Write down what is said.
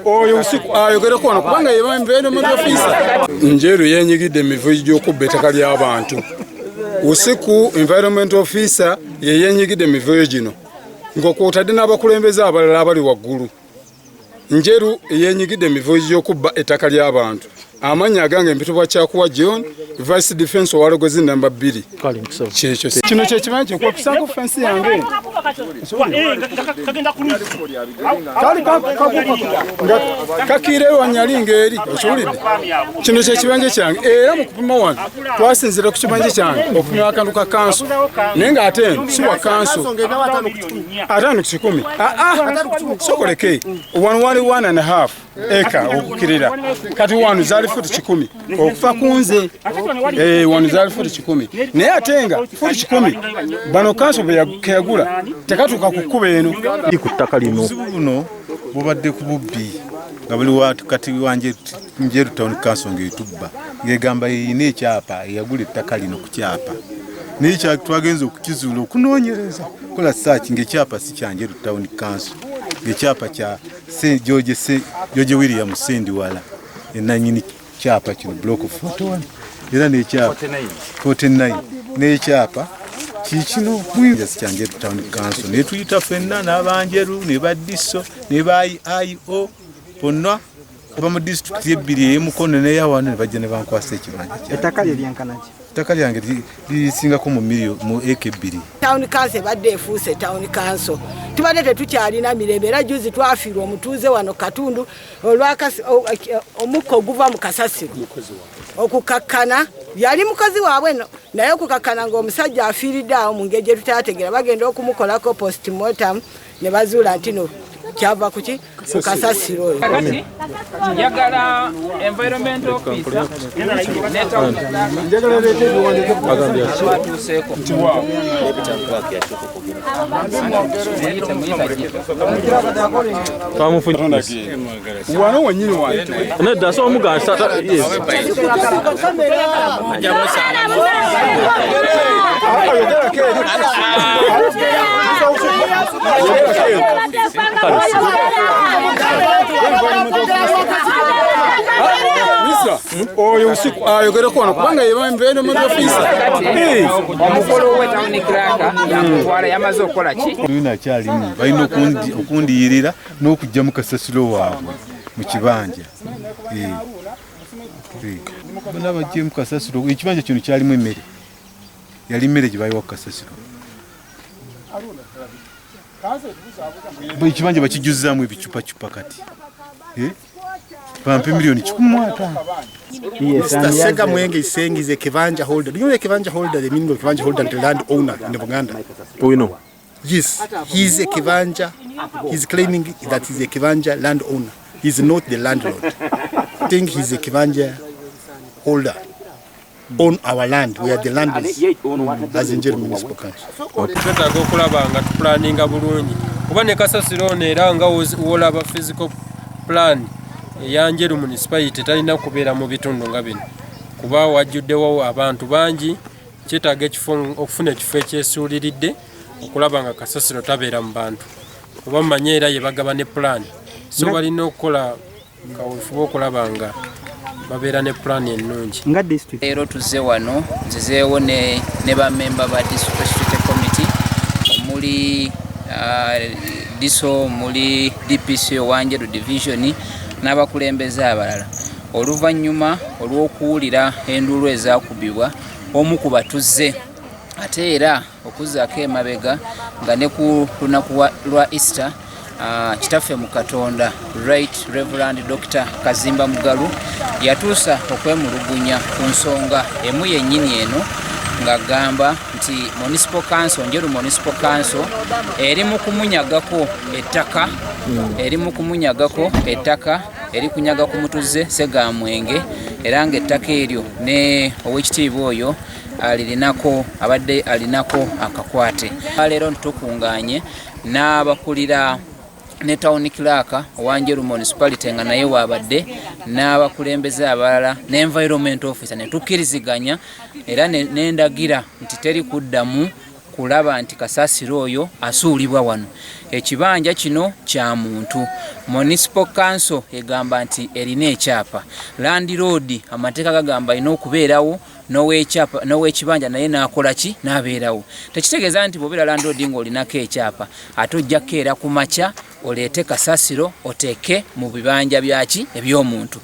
Oyo usiku ayogera kono kubanga yebambeeno mu officer. Njeru yenyigidde emivu gy'okubba ettaka ly'abantu. Usiku environment officer yenyigidde emivu gino. Ng'okwotadde n'abakulembeze abalala abali waggulu. Njeru yenyigidde emivu gy'okubba ettaka ly'abantu. Amanya agange mpitibwa Kyakuwa John, Vice Defense Owalogozi number 2. Kyekyo kino kye kimanyi kwa kusanga fence yange. Kakire wanyali ngeri okiwulidde. Kino kye kibanje kyange era mu kupima wano twasinzira ku kibanje kyange okupima akantu ka kanso naye nga ate si wa kanso atano ku 10 sokoleke 1.5 eka okukirira kati wano zali futi 10 okufa kunze wano zali futi 10 naye atenga futi 10 bano kanso beyagula tekatuka kukuba eno ku ttaka lino buno bubadde ku bubbi nga buli watu kati wanje Njeru town council ng'etubba ngegamba yine ekyapa yagula ettaka lino ku kyapa n'ekya twagenze okukizuula okunoonyereza kola search ng'ekyapa si kya Njeru town council ng'ekyapa kya George William Sendiwala enanyini kyapa kino block 41 era n'ekyapa 49 n'ekyapa kikino mwinja si kya Njeru town council ne tuyita ffenna n'abanjeru ne baddiso ne IO bonna abamu district y'ebbiri ey'Mukono n'eyawana ne bajja ne bankwasa ekibanja ettaka lye lyankanaki ettaka lyange lisingako mu eka 2 town council badde efuuse town council tubadde tetukyalina mirembe era juzi twafiirwa omutuuze wano Katundu omukka oguva mu kasasiro okukakkana yali mukozi waabwe naye okukakkana ng'omusajja afiiridde awo mu ngeri gye tutategeera bagenda okumukolako postmortem ne bazuula nti no kyava kuki kasasiro oyo yagala environment officer neta wano wanyini wantu nedda so omugasa oyo usiku ayogera kono kubanga yebambeeno mu officer. omukolo w'etawunikiranka yakutwala yamaze okukola ki tuyina kyalimu balina okundiyirira n'okujja mu kasasiro waabwe mu kibanja bonna bajje mu kasasiro ekibanja kino kyalimu emmere yali mmere gye bayiwa ku kasasiro ekibanja bakijuzaamu ebicupacupa kati bampe million 15. Mr. Ssegamwenge is saying he's a kivanja holder. Do you know a kivanja holder? The meaning of kivanja holder and the landowner in Uganda. we know Yes, he's a kivanja. He's claiming that he's a kivanja landowner. He's not the landlord. I think he's a kivanja holder on our land. We are the landlords as in Njeru municipal council. Twetaaga okulaba nga tupulaninga bulungi kuba ne kasasiro neera nga wolaba physical plan eya Njeru municipality talina kubeera mu bitundu nga bino kuba wajjuddewo abantu bangi kyetaaga okufuna ekifo ekyesuuliridde okulaba nga kasasiro tabeera mu bantu kuba mumanye era ye bagaba ne plan so balina okukola kaweefube okulaba nga babeera ne plan ennungi nga district leero tuzze wano nzizeewo ne bamemba ba district committee omuli diso muli DPC wa Njeru division n'abakulembeze abalala oluvannyuma olw'okuwulira enduulu ezaakubibwa omu ku batuze ate era okuzzaako emabega nga ne ku lunaku lwa Easter kitaffe mu Katonda Right Reverend Dr. Kazimba Mugalu yatuusa okwemulugunya ku nsonga emu yennyini eno ng'agamba nti municipal council Njeru municipal council eri mu kumunyagako ettaka eri kunyaga ku mutuze Ssegamwenge era ng'ettaka eryo ne ow'ekitiibwa oyo abadde alinako akakwate. Leero ntukunganye n'abakulira ne town clerk owa Njeru municipality nga naye waabadde n'abakulembeze abalala ne environment officer ne tukkiriziganya era nendagira nti teri kuddamu kulaba nti kasasiro oyo asuulibwa wano. Ekibanja kino kya muntu. Municipal council egamba nti erina ekyapa. Landlord amateeka gagamba ina okubeerawo n'ow'ekibanja naye n'akola ki n'abeerawo. Tekitegeeza nti bw'obeera landlord ng'olinako ekyapa ate ojjako era ku makya oleete kasasiro oteeke mu bibanja byaki eby'omuntu.